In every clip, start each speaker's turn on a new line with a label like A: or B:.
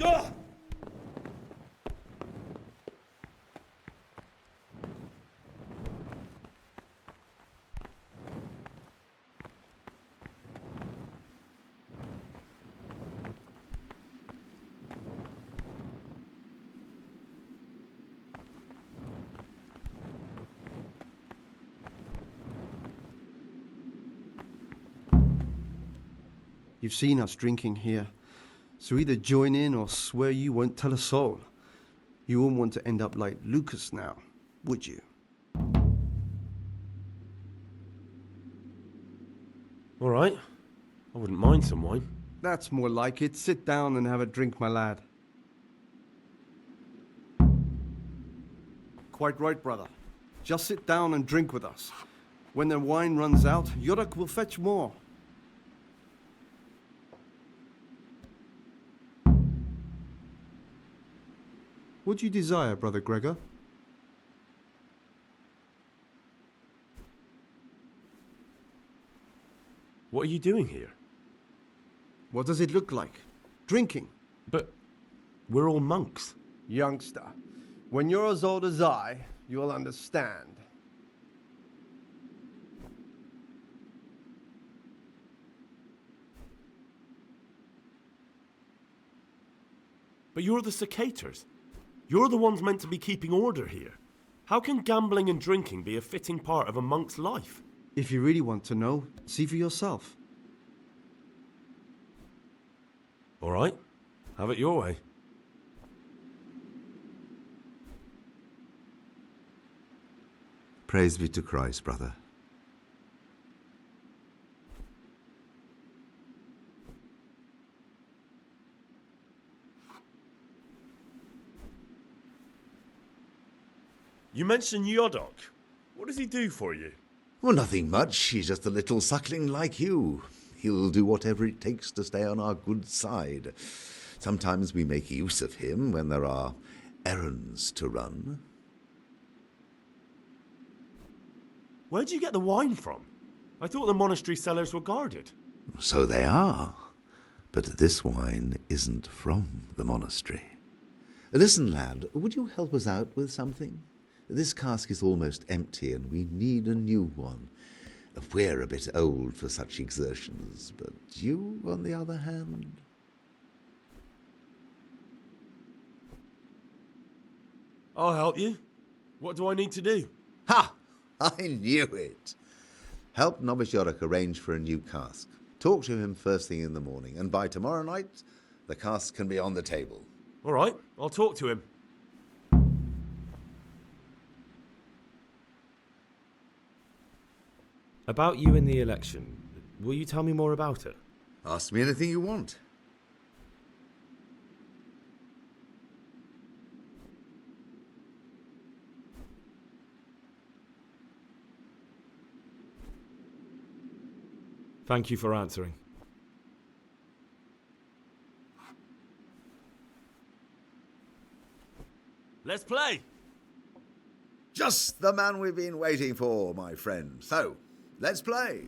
A: Ugh!
B: You've seen us drinking here, so either join in or swear you won't tell a soul. You won't want to end up like Lucas now, would you?
A: All right. I wouldn't mind some wine.
B: That's more like it. Sit down and have a drink, my lad. Quite right, brother. Just sit down and drink with us. When the wine runs out, Yodak will fetch more. What do you desire, Brother Gregor?
A: What are you doing here?
B: What does it look like? Drinking.
A: But we're all monks.
B: Youngster, when you're as old as I, you'll understand.
A: But you're the cicators. You're the ones meant to be keeping order here. How can gambling and drinking be a fitting part of a monk's life?
B: If you really want to know, see for yourself.
A: All right. Have it your way.
C: Praise be to Christ, brother.
A: You mentioned Yodok. What does he do for you?
C: Well, nothing much. He's just a little suckling like you. He'll do whatever it takes to stay on our good side. Sometimes we make use of him when there are errands to run.
A: Where'd you get the wine from? I thought the monastery cellars were guarded.
C: So they are. But this wine isn't from the monastery. Listen, lad, would you help us out with something? This cask is almost empty and we need a new one. We're a bit old for such exertions, but you, on the other hand...
A: I'll help you. What do I need to do?
C: Ha! I knew it. Help Novice Yorick arrange for a new cask. Talk to him first thing in the morning, and by tomorrow night, the cask can be on the table.
A: All right, I'll talk to him.
D: About you and the election, will you tell me more about it?
C: Ask me anything you want.
D: Thank you for answering.
A: Let's play!
C: Just the man we've been waiting for, my friend. So, let's play.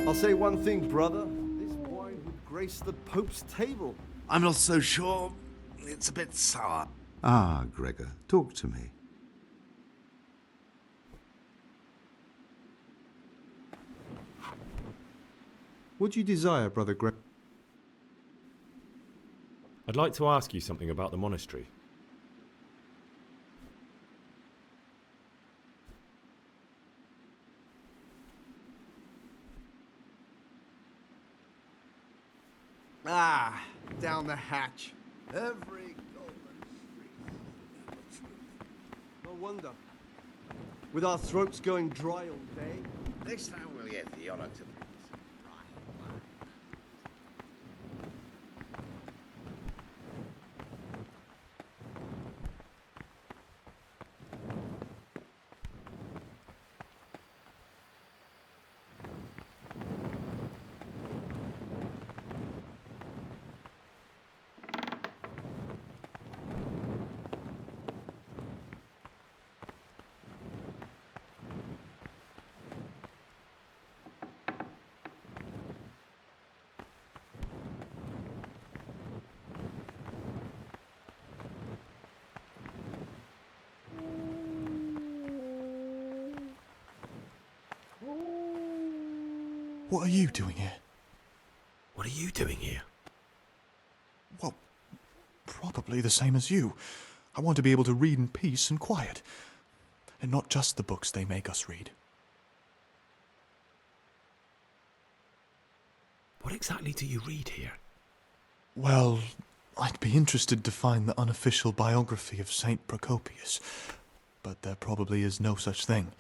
B: I'll say one thing, brother. This wine would grace the Pope's table.
C: I'm not so sure. It's a bit sour. Ah, Gregor, talk to me.
B: What do you desire, Brother Greg?
D: I'd like to ask you something about the monastery.
B: Ah, down the hatch. Every golden street. No wonder. With our throats going dry all day.
C: Next time we'll get the honor to...
E: What are you doing here?
D: What are you doing here?
E: Well, probably the same as you. I want to be able to read in peace and quiet. And not just the books they make us read.
D: What exactly do you read here?
E: Well, I'd be interested to find the unofficial biography of Saint Procopius. But there probably is no such thing.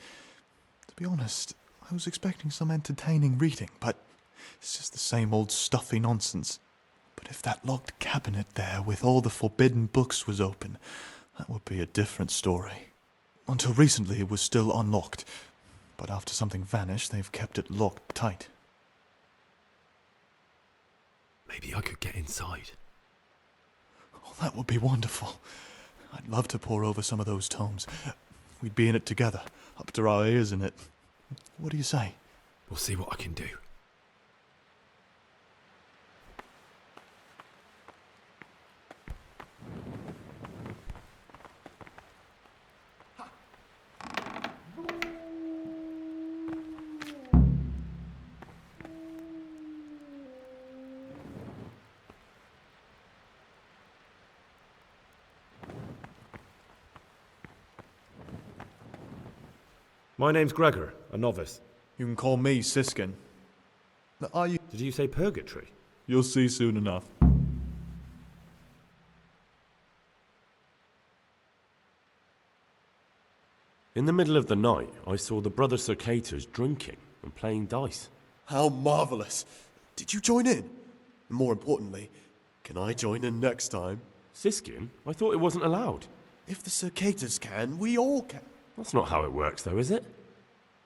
E: To be honest, I was expecting some entertaining reading, but it's just the same old stuffy nonsense. But if that locked cabinet there with all the forbidden books was open, that would be a different story. Until recently it was still unlocked, but after something vanished, they've kept it locked tight.
D: Maybe I could get inside.
E: Oh, that would be wonderful. I'd love to pore over some of those tomes. We'd be in it together, up to our ears in it. What do you say?
D: We'll see what I can do. My name's Gregor, a novice.
E: You can call me Siskin. Are you?
D: Did you say purgatory?
E: You'll see soon enough.
A: In the middle of the night, I saw the Brother Circators drinking and playing dice.
F: How marvellous. Did you join in? More importantly, can I join in next time?
A: Siskin? I thought it wasn't allowed.
F: If the Circators can, we all can.
A: That's not how it works, though, is it?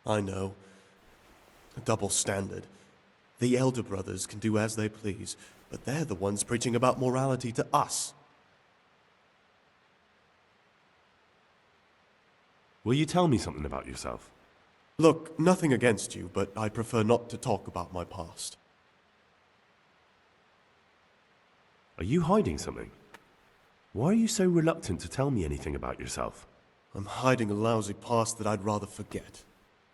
F: I know. A double standard. The elder brothers can do as they please, but they're the ones preaching about morality to us.
A: Will you tell me something about yourself?
F: Look, nothing against you, but I prefer not to talk about my past.
A: Are you hiding something? Why are you so reluctant to tell me anything about yourself?
F: I'm hiding a lousy past that I'd rather forget.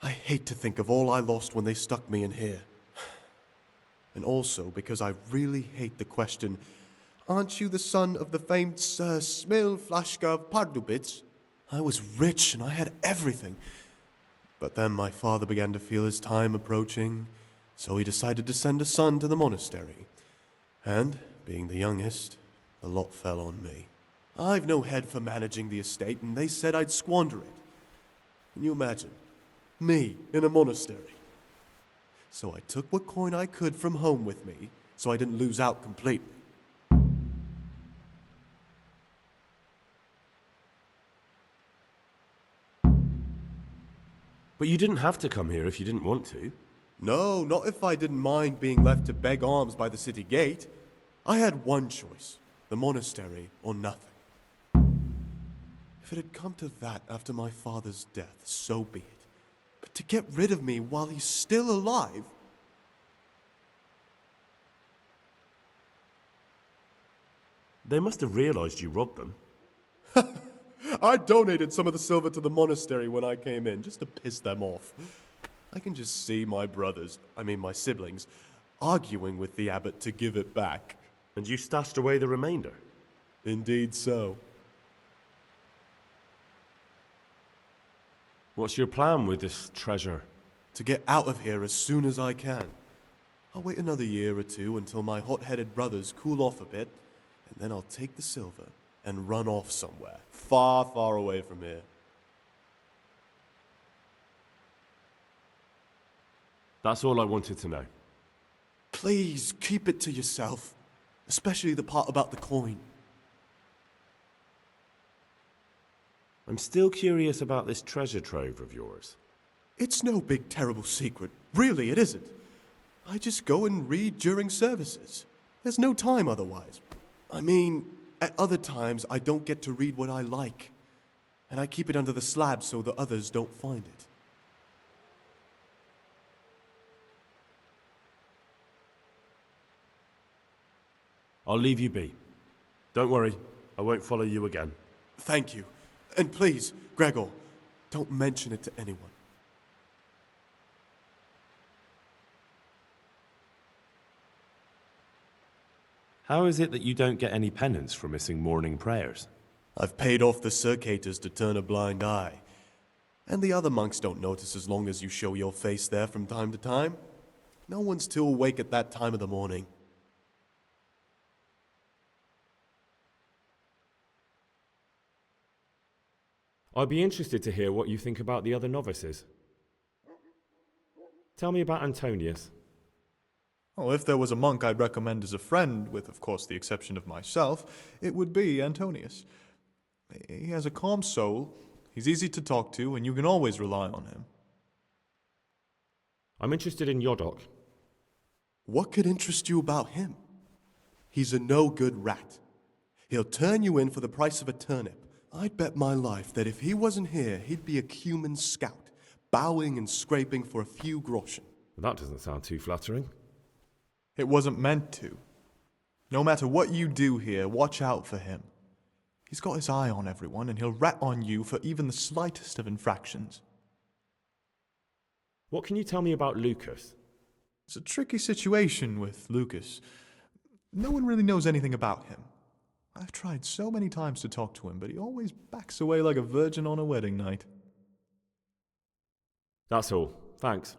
F: I hate to think of all I lost when they stuck me in here. And also because I really hate the question, aren't you the son of the famed Sir Smil Flashka of Pardubitz? I was rich and I had everything. But then my father began to feel his time approaching, so he decided to send a son to the monastery. And, being the youngest, the lot fell on me. I've no head for managing the estate, and they said I'd squander it. Can you imagine? Me, in a monastery. So I took what coin I could from home with me, so I didn't lose out completely.
A: But you didn't have to come here if you didn't want to.
F: No, not if I didn't mind being left to beg alms by the city gate. I had one choice, the monastery or nothing. If it had come to that after my father's death, so be it. But to get rid of me while he's still alive?
A: They must have realized you robbed them.
F: I donated some of the silver to the monastery when I came in, just to piss them off. I can just see my my siblings, arguing with the abbot to give it back.
A: And you stashed away the remainder.
F: Indeed so.
A: What's your plan with this treasure?
F: To get out of here as soon as I can. I'll wait another year or two until my hot-headed brothers cool off a bit, and then I'll take the silver and run off somewhere, far, far away from here.
A: That's all I wanted to know.
F: Please, keep it to yourself. Especially the part about the coin.
A: I'm still curious about this treasure trove of yours.
F: It's no big, terrible secret. Really, it isn't. I just go and read during services. There's no time otherwise. I mean, at other times, I don't get to read what I like. And I keep it under the slab so the others don't find it.
A: I'll leave you be. Don't worry, I won't follow you again.
F: Thank you. And please, Gregor, don't mention it to anyone.
D: How is it that you don't get any penance for missing morning prayers?
F: I've paid off the circators to turn a blind eye. And the other monks don't notice as long as you show your face there from time to time. No one's too awake at that time of the morning.
D: I'd be interested to hear what you think about the other novices. Tell me about Antonius.
E: Oh, if there was a monk I'd recommend as a friend, with of course the exception of myself, it would be Antonius. He has a calm soul, he's easy to talk to, and you can always rely on him.
D: I'm interested in Yodok.
F: What could interest you about him? He's a no-good rat. He'll turn you in for the price of a turnip. I'd bet my life that if he wasn't here, he'd be a cumin scout, bowing and scraping for a few groschen.
D: That doesn't sound too flattering.
E: It wasn't meant to. No matter what you do here, watch out for him. He's got his eye on everyone, and he'll rat on you for even the slightest of infractions.
D: What can you tell me about Lucas?
E: It's a tricky situation with Lucas. No one really knows anything about him. I've tried so many times to talk to him, but he always backs away like a virgin on a wedding night.
D: That's all. Thanks.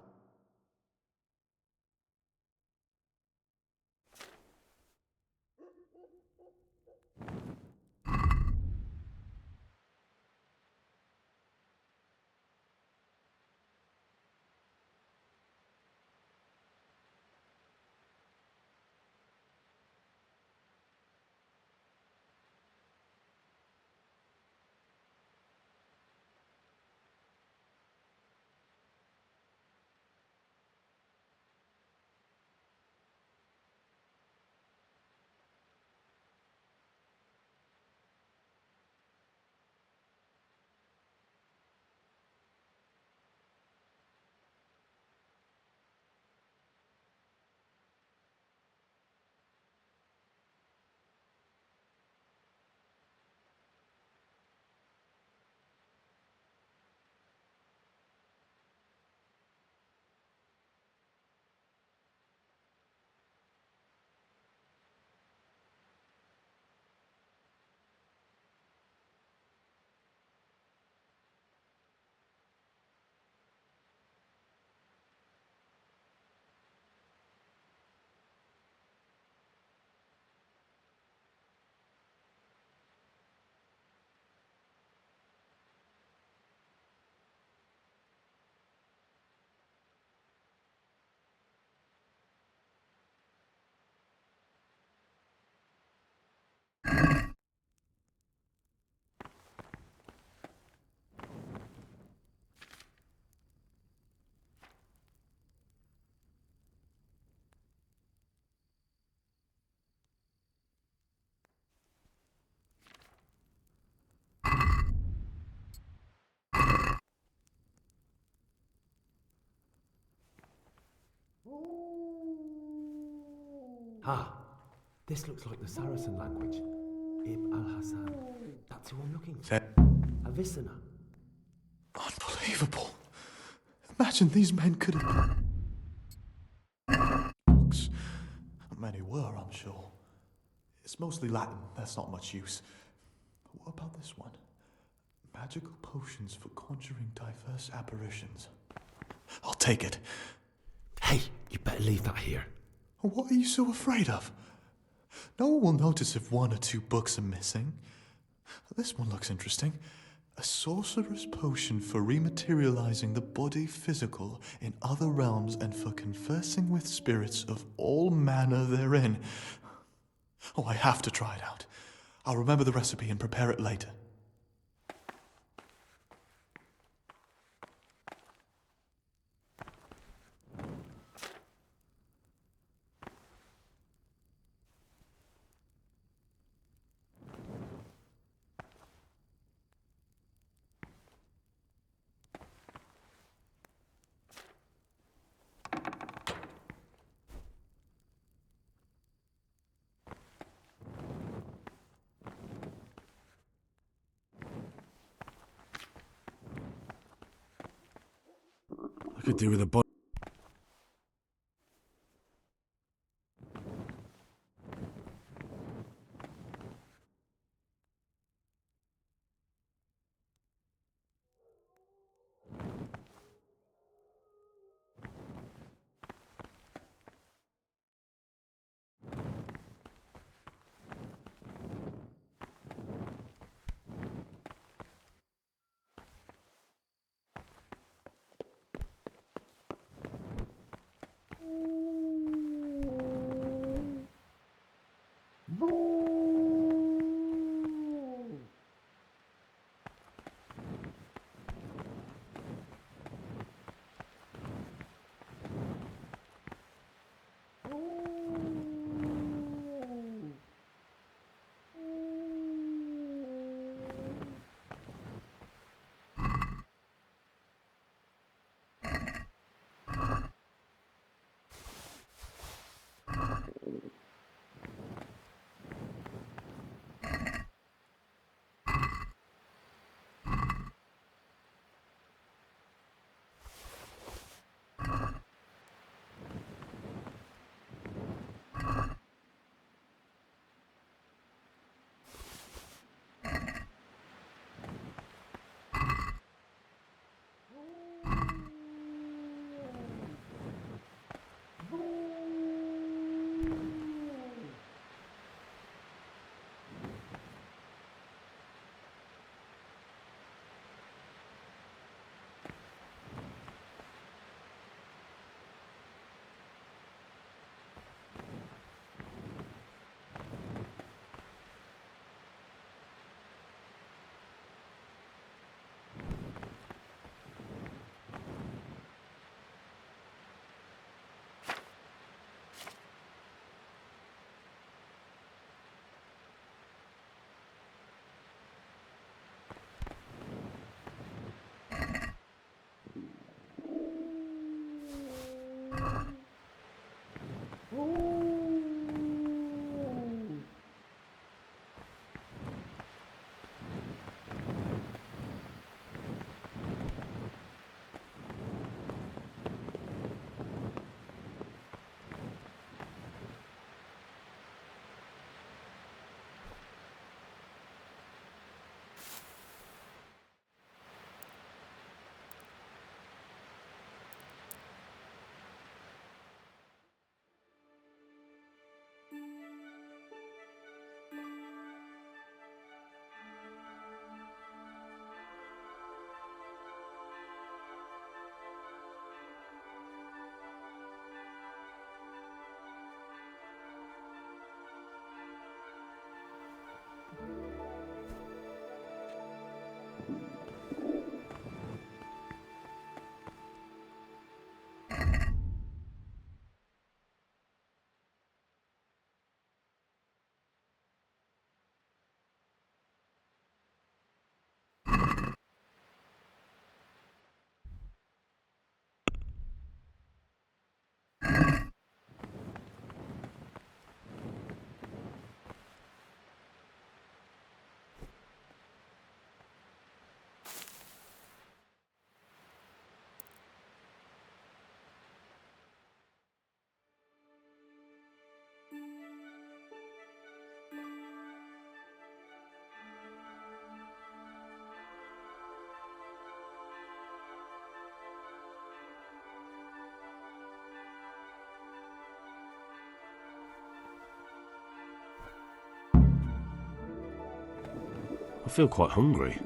D: Ah, this looks like the Saracen language.
A: Ibn al-Hassan. That's who I'm looking for.
F: That-
A: Avicenna.
E: Unbelievable. Imagine these men could have books. Many were, I'm sure. It's mostly Latin, that's not much use. But what about this one? Magical potions for conjuring diverse apparitions. I'll take it.
A: Hey, you better leave that here.
E: What are you so afraid of? No one will notice if 1 or 2 books are missing. This one looks interesting. A sorcerer's potion for rematerializing the body physical in other realms and for conversing with spirits of all manner therein. Oh, I have to try it out. I'll remember the recipe and prepare it later.
A: I could do with a body. I feel quite hungry.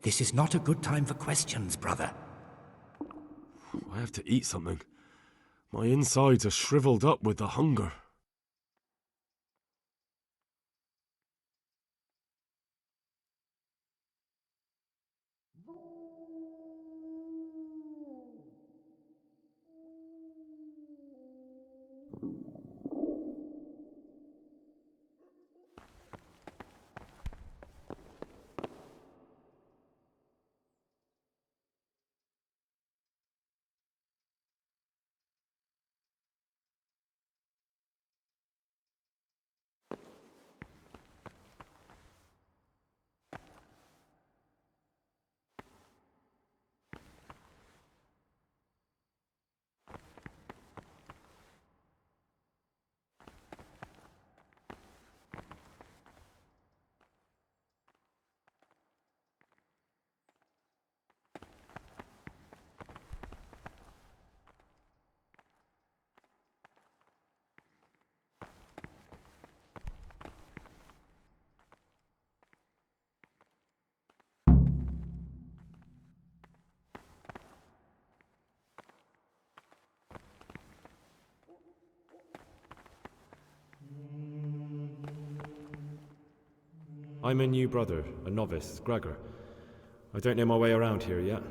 G: This is not a good time for questions, brother.
A: I have to eat something. My insides are shriveled up with the hunger.
D: I'm a new brother, a novice, Gregor. I don't know my way around here yet.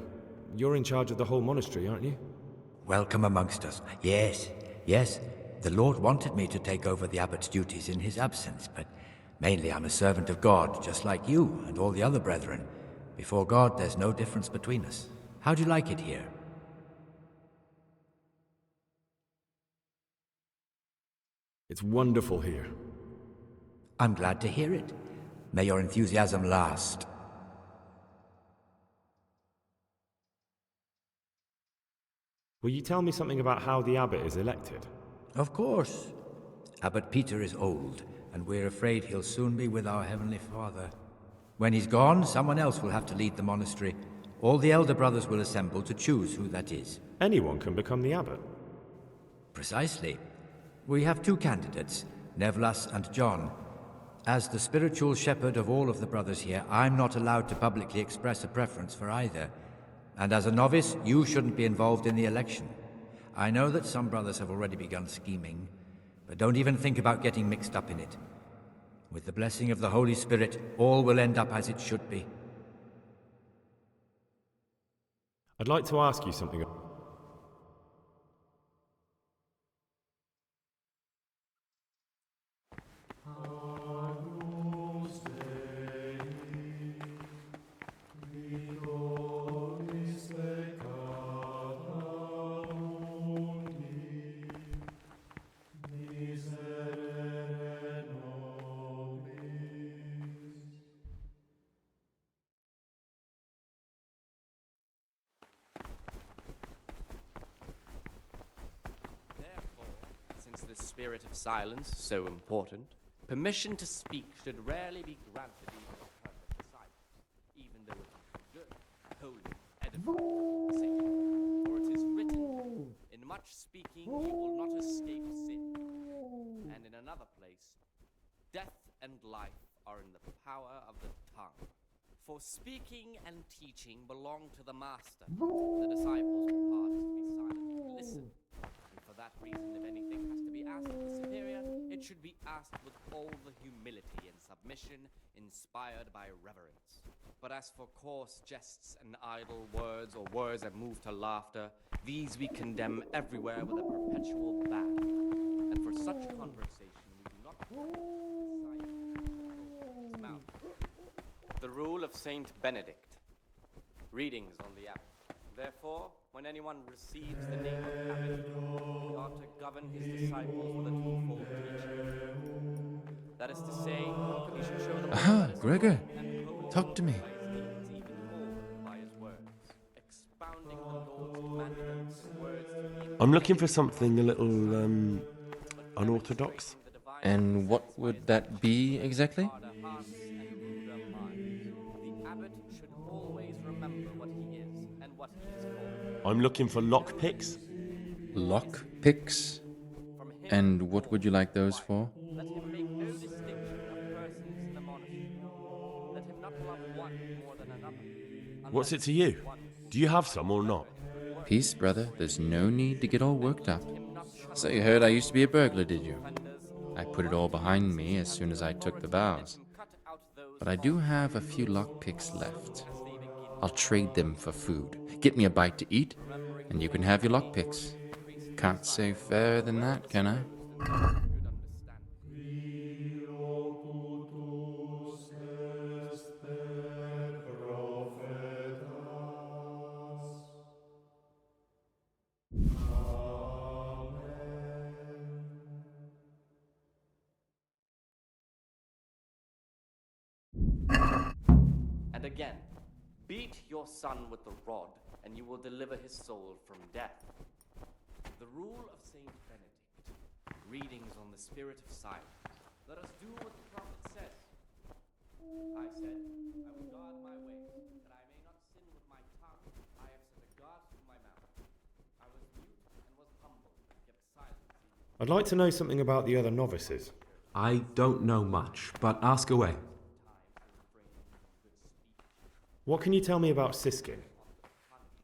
D: You're in charge of the whole monastery, aren't you?
G: Welcome amongst us. Yes, yes. The Lord wanted me to take over the abbot's duties in his absence, but mainly I'm a servant of God, just like you and all the other brethren. Before God, there's no difference between us. How do you like it here?
D: It's wonderful here.
G: I'm glad to hear it. May your enthusiasm last.
D: Will you tell me something about how the abbot is elected?
G: Of course. Abbot Peter is old, and we're afraid he'll soon be with our Heavenly Father. When he's gone, someone else will have to lead the monastery. All the elder brothers will assemble to choose who that is.
D: Anyone can become the abbot.
G: Precisely. We have two candidates, Nevlas and John. As the spiritual shepherd of all of the brothers here, I'm not allowed to publicly express a preference for either. And as a novice, you shouldn't be involved in the election. I know that some brothers have already begun scheming, but don't even think about getting mixed up in it. With the blessing of the Holy Spirit, all will end up as it should be.
D: I'd like to ask you something.
H: Since the spirit of silence is so important, permission to speak should rarely be granted even to perfect silence, even though it is good, holy, edifying, sacred. For it is written, in much speaking you will not escape sin, and Death and life are in the power of the tongue. For speaking and teaching belong to the master. The disciples' part is to be silent and listen. And for that reason, if anything has to be asked of the superior, it should be asked with all the humility and submission inspired by reverence. But as for coarse jests and idle words, or words that move to laughter, these we condemn everywhere with a perpetual ban. And for such conversation we do not his mouth. The rule of Saint Benedict. Readings on the abbot. Therefore, when anyone receives the name of abbot, he ought to govern his disciples with a twofold teaching. That is to say, he should show them all that is
I: Gregor,
H: good and holy
I: talk to me.
H: by his deeds, even more by his words, expounding the Lord's commandments in words to heathen.
A: I'm looking for something a little, unorthodox.
I: And what would that be exactly?
H: Harder hearts and ruder minds. The abbot should always remember what he is and what he is called.
A: I'm looking for lockpicks.
I: Lock picks?
H: From him,
I: And what would you like those for?
H: let him make no distinction of persons in the monastery. Let him not love one more than another.
A: What's it to you? Do you have some or not?
I: Peace, brother. There's no need to get all worked up. So you heard I used to be a burglar, did you? I put it all behind me as soon as I took the vows. But I do have a few lockpicks left. I'll trade them for food. Get me a bite to eat, and you can have your lockpicks. Can't say fairer than that, can I?
H: And again, beat your son with the rod, and you will deliver his soul from death. The rule of Saint Benedict. Readings on the spirit of silence. Let us do what the prophet says. I said, I will guard my ways, that I may not sin with my tongue. I have set a guard to my mouth. I was mute and was humble, and kept silence.
D: I'd like to know something about the other novices.
J: I don't know much, but ask away.
D: What can you tell me about Siskin?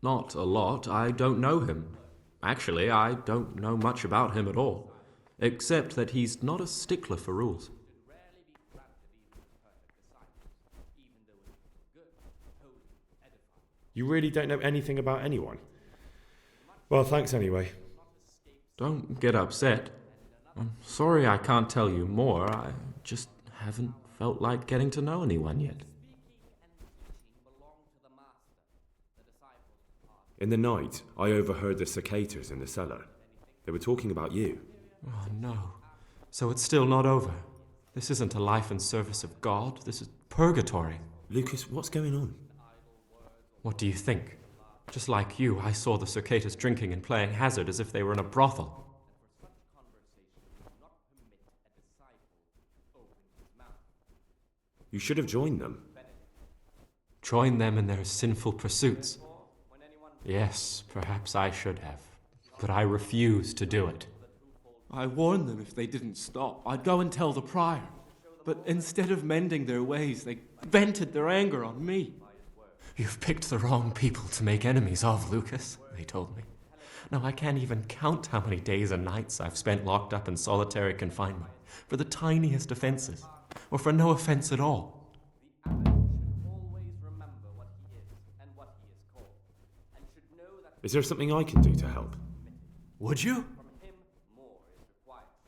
J: Not a lot. I don't know him. Actually, I don't know much about him at all, except that he's not a stickler for rules.
D: You really don't know anything about anyone? Well, thanks anyway.
J: Don't get upset. I'm sorry I can't tell you more. I just haven't felt like getting to know anyone yet.
A: In the night, I overheard the cicadas in the cellar. They were talking about you.
J: Oh no. So it's still not over. This isn't a life in service of God. This is purgatory.
A: Lucas, what's going on?
J: What do you think? Just like you, I saw the cicadas drinking and playing hazard as if they were in a brothel.
A: You should have joined them.
J: Join them in their sinful pursuits. Yes, perhaps I should have, but I refused to do it. I warned them if they didn't stop, I'd go and tell the prior. But instead of mending their ways, they vented their anger on me. You've picked the wrong people to make enemies of, Lucas, they told me. Now I can't even count how many days and nights I've spent locked up in solitary confinement for the tiniest offenses, or for no offense at all.
A: Is there something I can do to help?
J: Would you?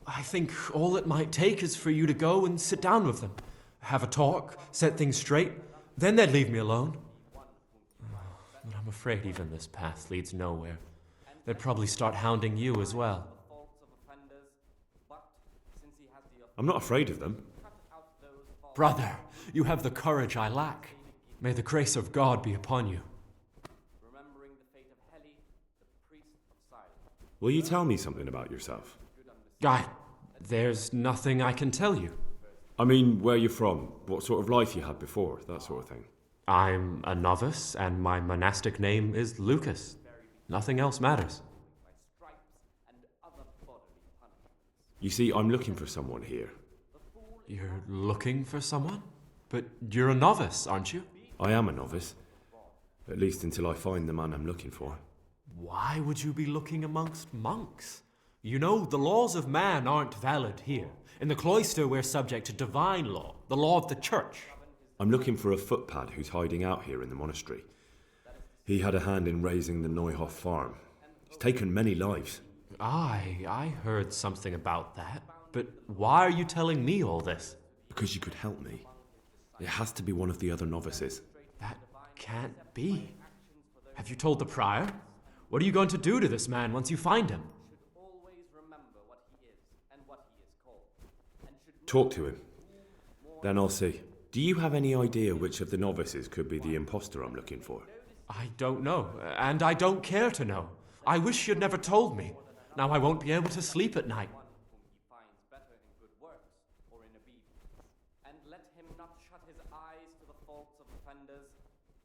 J: I think all it might take is for you to go and sit down with them. Have a talk, set things straight, then they'd leave me alone. But I'm afraid even this path leads nowhere. They'd probably start hounding you as well.
A: I'm not afraid of them.
J: Brother, you have the courage I lack. May the grace of God be upon you.
A: Will you tell me something about yourself?
J: There's nothing I can tell you.
A: I mean, where you're from, what sort of life you had before, that sort of thing.
J: I'm a novice, and my monastic name is Lucas. Nothing else matters.
A: You see, I'm looking for someone here.
J: You're looking for someone? But you're a novice, aren't you?
D: I am a novice. At least until I find the man I'm looking for.
J: Why would you be looking amongst monks? You know, the laws of man aren't valid here. In the cloister, we're subject to divine law, the law of the church.
D: I'm looking for a footpad who's hiding out here in the monastery. He had a hand in raising the Neuhoff farm. He's taken many lives.
J: I heard something about that. But why are you telling me all this?
D: Because you could help me. It has to be one of the other novices.
J: That can't be. Have you told the prior? What are you going to do to this man once you find him?
D: Talk to him. Then I'll see. Do you have any idea which of the novices could be the imposter I'm looking for?
J: I don't know, and I don't care to know. I wish you'd never told me. Now I won't be able to sleep at night.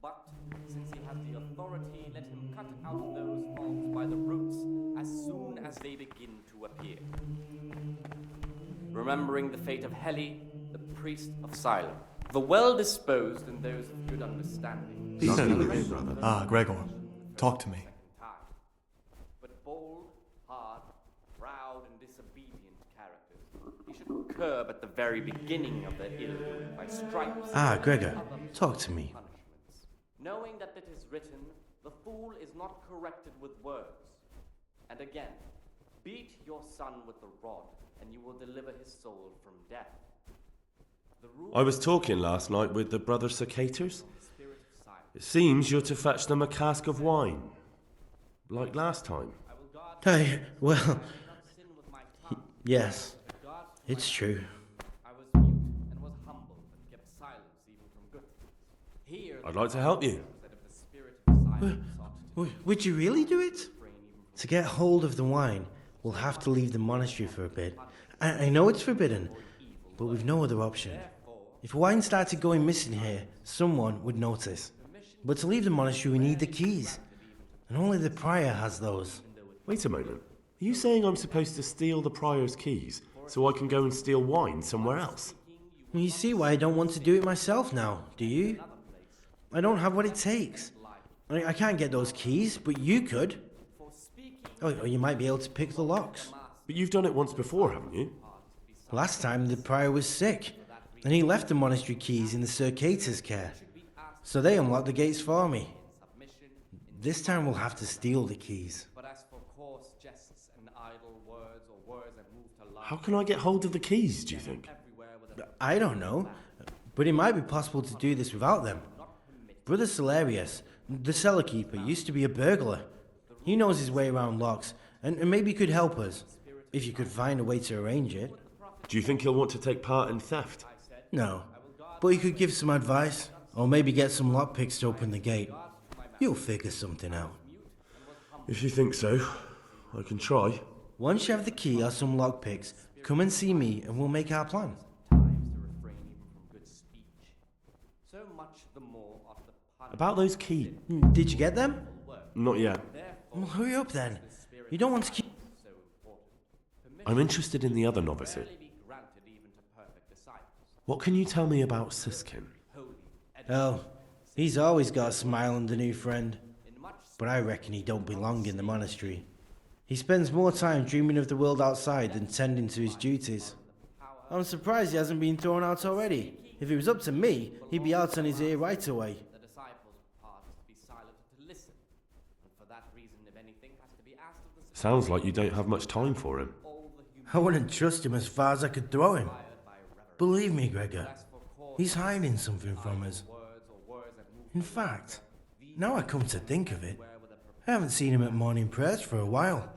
H: But since he has the authority, let him cut out those faults by the roots as soon as they begin to appear. Remembering the fate of Heli, the priest of Silence, the well-disposed and those of good understanding.
E: Gregor, talk to me.
H: But bold, hard, proud, and disobedient characters, he should curb at the very beginning of their ill doing by stripes.
K: Gregor, talk to me.
H: Knowing that it is written, the fool is not corrected with words. And again, beat your son with the rod, and you will deliver his soul from death.
A: I was talking last night with the brother Cicators. It seems you're to fetch them a cask of wine. Like last time.
K: Well, yes, it's true.
H: I was mute and was humble, but kept silence even from good things.
A: I'd like to help you.
K: Would you really do it? To get hold of the wine, we'll have to leave the monastery for a bit. I know it's forbidden, but we've no other option. If wine started going missing here, someone would notice. But to leave the monastery, we need the keys. And only the prior has those.
A: Wait a moment. Are you saying I'm supposed to steal the prior's keys so I can go and steal wine somewhere else?
K: Well, you see why I don't want to do it myself now, do you? I don't have what it takes. I can't get those keys, but you could. Or you might be able to pick the locks.
A: But you've done it once before, haven't you?
K: Last time the prior was sick, and he left the monastery keys in the Circator's care. So they unlocked the gates for me. This time we'll have to steal the keys.
A: How can I get hold of the keys, do you think?
K: I don't know, but it might be possible to do this without them. Brother Celerius, the cellar keeper, used to be a burglar. He knows his way around locks, and maybe could help us, if you could find a way to arrange it.
A: Do you think he'll want to take part in theft?
K: No, but he could give some advice, or maybe get some lockpicks to open the gate. You'll figure something out.
A: If you think so, I can try.
K: Once you have the key or some lockpicks, come and see me and we'll make our plan.
A: About those keys.
K: Did you get them?
A: Not yet.
K: Well, hurry up then. You don't want to keep...
A: I'm interested in the other novices. What can you tell me about Siskin?
K: Oh, he's always got a smile on the new friend. But I reckon he don't belong in the monastery. He spends more time dreaming of the world outside than tending to his duties. I'm surprised he hasn't been thrown out already. If it was up to me, he'd be out on his ear right away.
A: Sounds like you don't have much time for him.
K: I wouldn't trust him as far as I could throw him. Believe me, Gregor, he's hiding something from us. In fact, now I come to think of it, I haven't seen him at morning prayers for a while.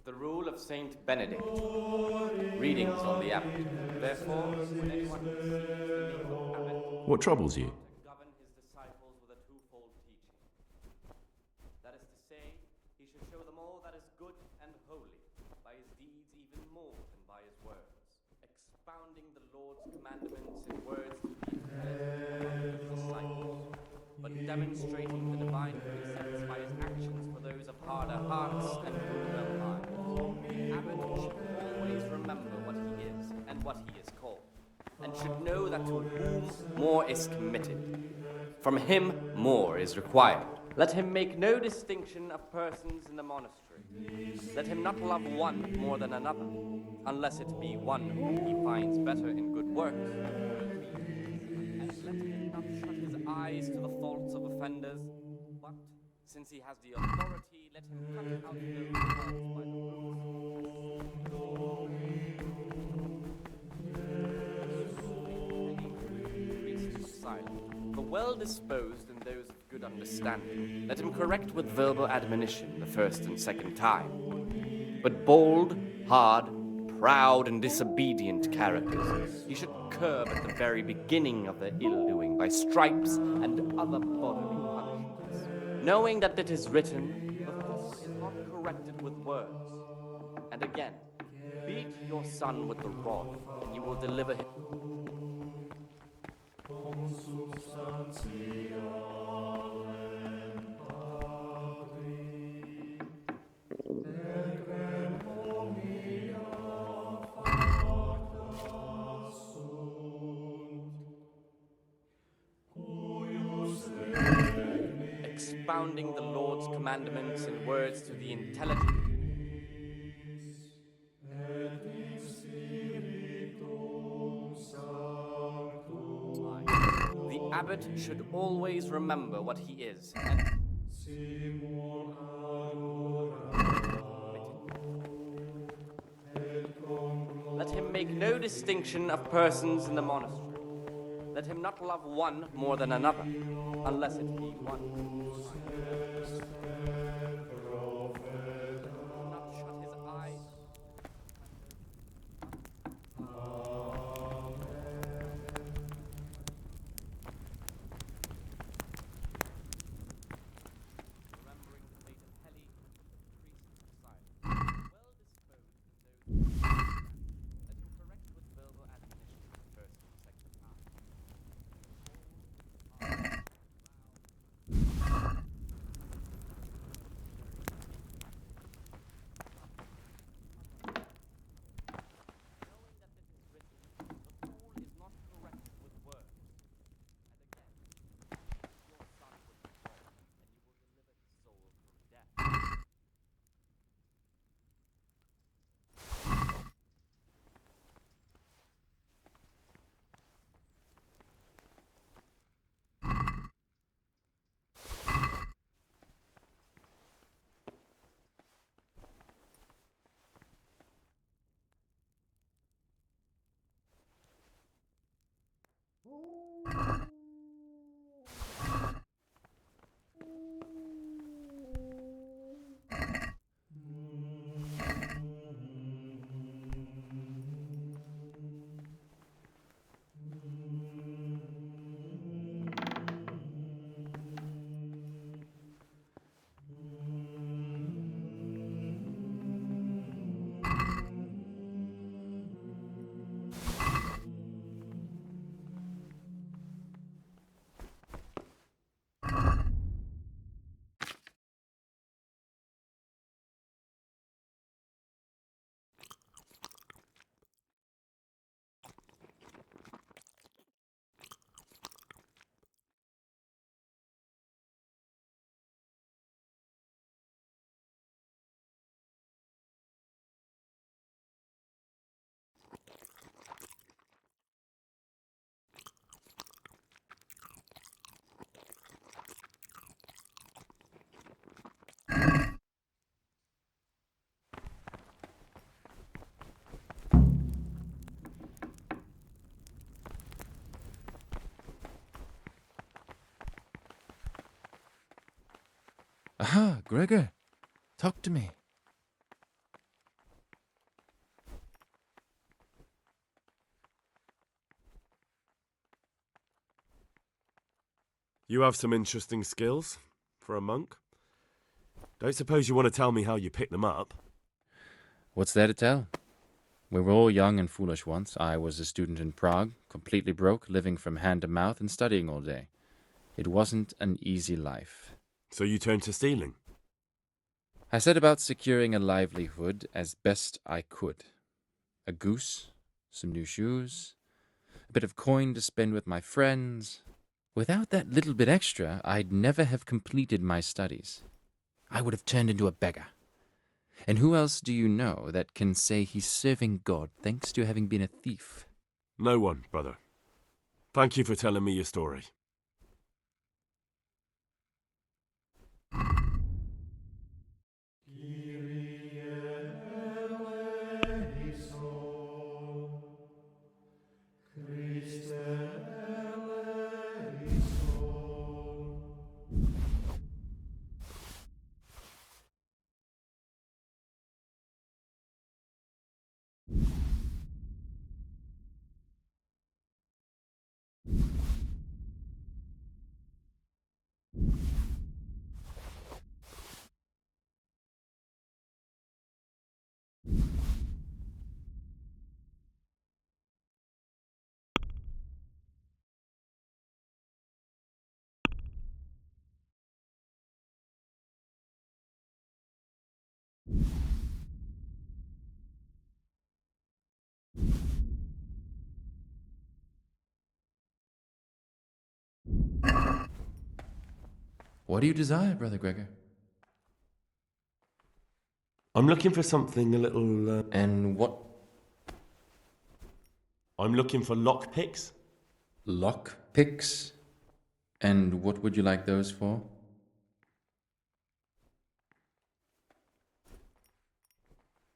H: The rule of Saint Benedict. Readings on the abbot. Therefore, when anyone
A: What troubles you?
H: govern his disciples with a twofold teaching. That is to say, he should show them all that is good and holy, by his deeds even more than by his words, expounding the Lord's commandments in words to be heard of the disciples, but demonstrating the divine precepts by his actions for those of harder hearts and cruder minds. to whom more is committed. From him more is required. Let him make no distinction of persons in the monastery. Let him not love one more than another, unless it be one whom he finds better in good works. And let him not shut his eyes to the faults of offenders, but, since he has the authority, let him cut out those faults by the the well-disposed and those of good understanding, let him correct with verbal admonition the first and second time. But bold, hard, proud, and disobedient characters he should curb at the very beginning of their ill-doing by stripes and other bodily punishments, knowing that it is written, "The fool is not corrected with words." And again, beat your son with the rod, and you will deliver him. Expounding the Lord's commandments in words to the intelligent. The abbot should always remember what he is. Let him make no distinction of persons in the monastery. Let him not love one more than another, unless it be one. Not shut his eyes. Remembering the fate of Heli, the priest of silence. Well disposed in those. Let him correct with verbal admonition the first and second time. Knowing that it is written, "The fool is not corrected with words." And again, your son with the rod, and you will deliver his soul from death.
I: Aha, Gregor. Talk to me.
A: You have some interesting skills for a monk. Don't suppose you want to tell me how you picked them up?
I: What's there to tell? We were all young and foolish once. I was a student in Prague, completely broke, living from hand to mouth and studying all day. It wasn't an easy life.
A: So you turned to stealing?
I: I set about securing a livelihood as best I could. A goose, some new shoes, bit of coin to spend with my friends. Without that little bit extra, I'd never have completed my studies. I would have turned into a beggar. And who else do you know that can say he's serving God thanks to having been a thief?
A: No one, brother. Thank you for telling me your story.
I: What do you desire, Brother Gregor?
A: I'm looking for something a little...
I: And what?
A: I'm looking for lockpicks.
I: Lockpicks? And what would you like those for?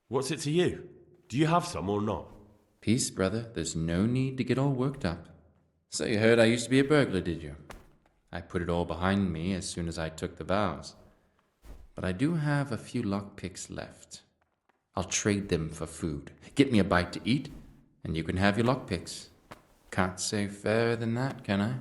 A: What's it to you? Do you have some or not?
I: Peace, brother. There's no need to get all worked up. So you heard I used to be a burglar, did you? I put it all behind me as soon as I took the vows. But I do have a few lockpicks left. I'll trade them for food. Get me a bite to eat, and you can have your lockpicks. Can't say fairer than that, can I?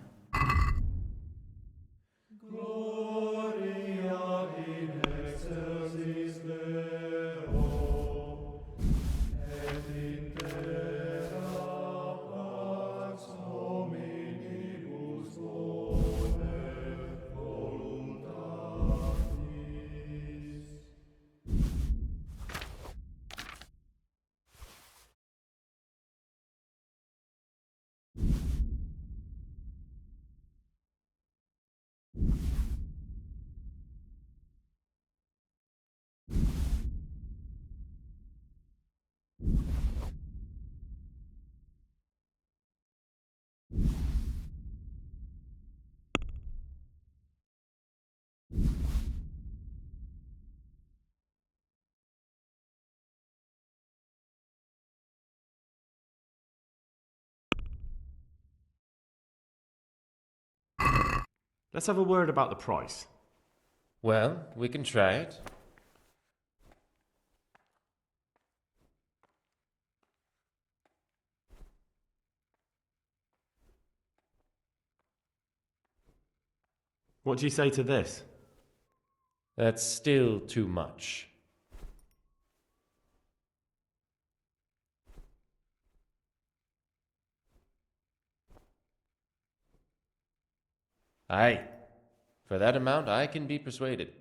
A: Let's have a word about the price.
J: Well, we can try it.
A: What do you say to this?
J: That's still too much. Aye. For that amount, I can be persuaded.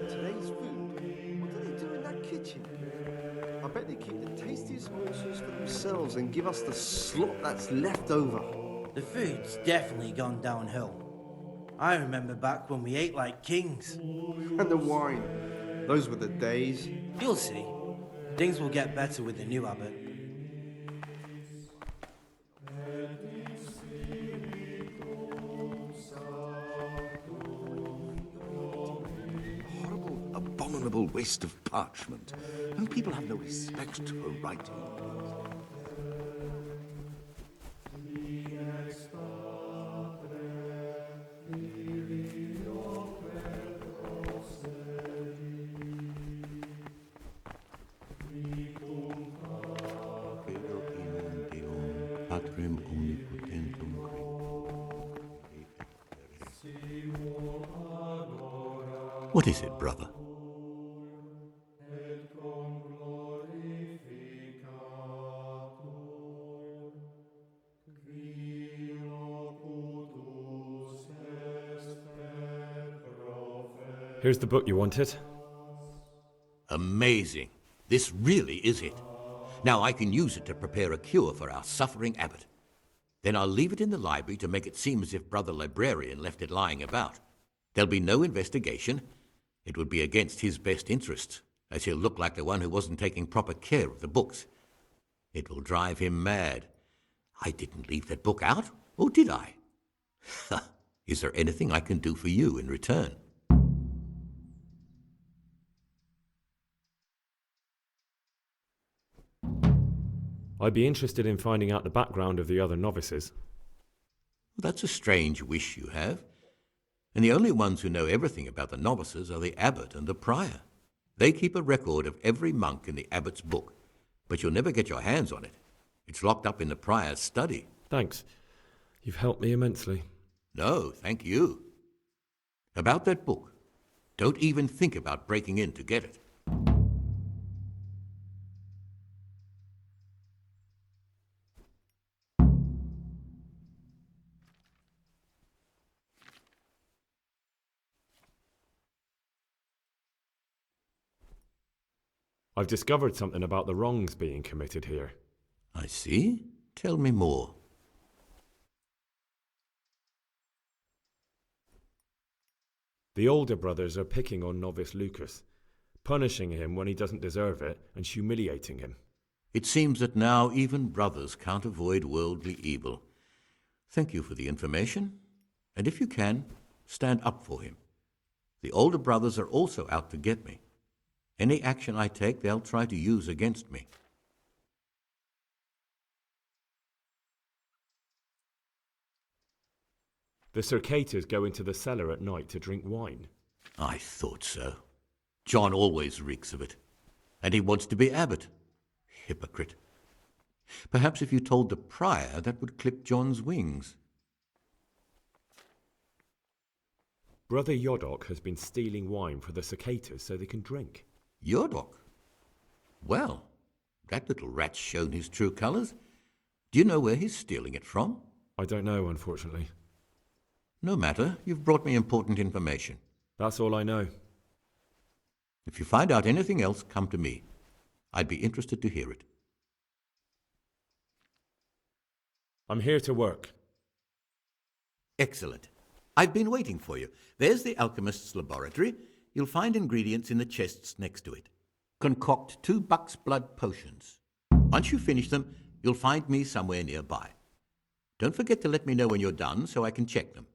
B: Today's food? What do they do in that kitchen? I bet they keep the tastiest morsels for themselves and give us the slop that's left over.
K: The food's definitely gone downhill. I remember back when we ate like kings.
B: And the wine. Those were the days.
K: You'll see. Things will get better with the new abbot.
C: Horrible, abominable waste of parchment. And people have no respect for writing.
L: patrem omnipotentum What is it, brother?
D: Here's the book you wanted.
L: Amazing. This really is it. Now I can use it to prepare a cure for our suffering abbot. Then I'll leave it in the library to make it seem as if Brother Librarian left it lying about. There'll be no investigation. It would be against his best interests, as he'll look like the one who wasn't taking proper care of the books. It will drive him mad. I didn't leave that book out, or did I? Is there anything I can do for you in return?
D: I'd be interested in finding out the background of the other novices.
L: That's a strange wish you have. And the only ones who know everything about the novices are the abbot and the prior. They keep a record of every monk in the abbot's book, but you'll never get your hands on it. It's locked up in the prior's study.
D: Thanks. You've helped me immensely.
L: No, thank you. About that book, don't even think about breaking in to get it.
D: I've discovered something about the wrongs being committed here.
L: I see. Tell me more.
D: The older brothers are picking on novice Lucas, punishing him when he doesn't deserve it and humiliating him.
L: It seems that now even brothers can't avoid worldly evil. Thank you for the information, and if you can, stand up for him. The older brothers are also out to get me. Any action I take, they'll try to use against me.
D: The Circators go into the cellar at night to drink wine.
L: I thought so. John always reeks of it. And he wants to be abbot. Hypocrite. Perhaps if you told the prior, that would clip John's wings.
D: Brother Yodok has been stealing wine for the Circators so they can drink.
L: Yodok? Well, that little rat's shown his true colours. Do you know where he's stealing it from?
D: I don't know, unfortunately.
L: No matter. You've brought me important information.
D: That's all I know.
L: If you find out anything else, come to me. I'd be interested to hear it.
D: I'm here to work.
L: Excellent. I've been waiting for you. There's the alchemist's laboratory. You'll find ingredients in the chests next to it. Concoct 2 buck's blood potions. Once you finish them, you'll find me somewhere nearby. Don't forget to let me know when you're done so I can check them.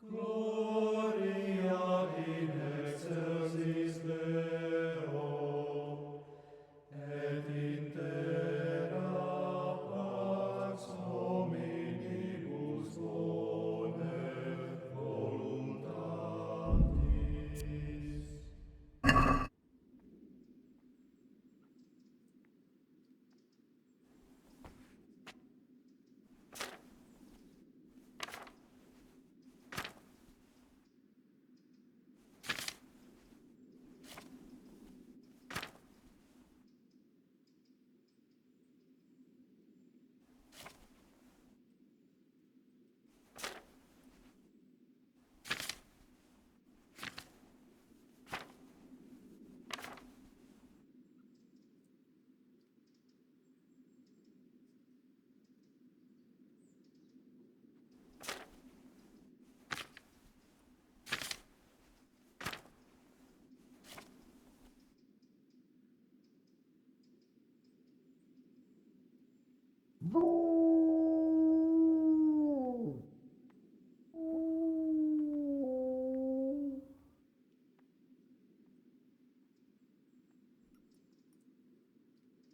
M: Gloria in excelsis Deo, et in terra pax hominibus bone voluntatis.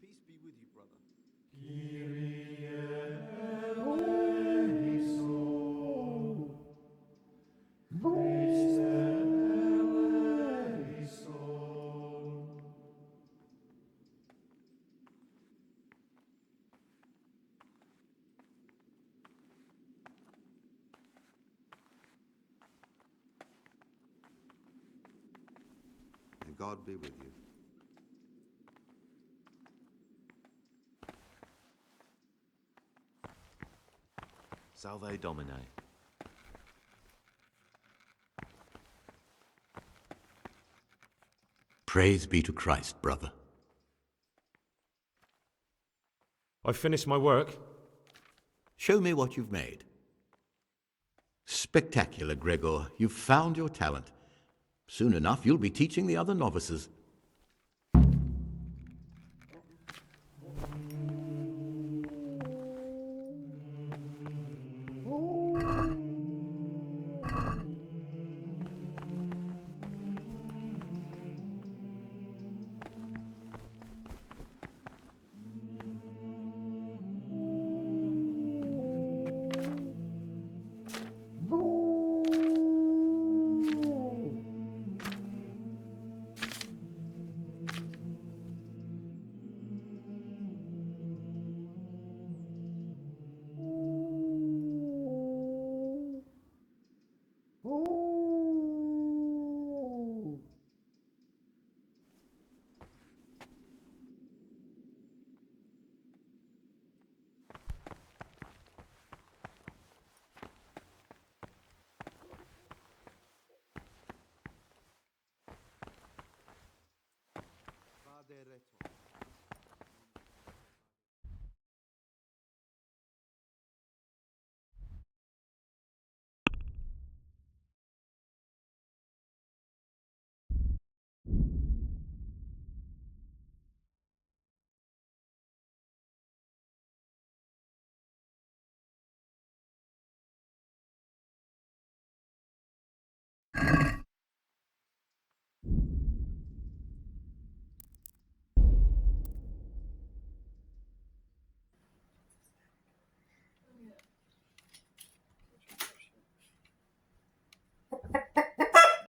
B: Peace be with you, brother.
C: May God be with you.
N: Salve Domine.
L: Praise be to Christ, brother.
D: I've finished my work.
L: Show me what you've made. Spectacular, Gregor. You've found your talent. Soon enough, you'll be teaching the other novices.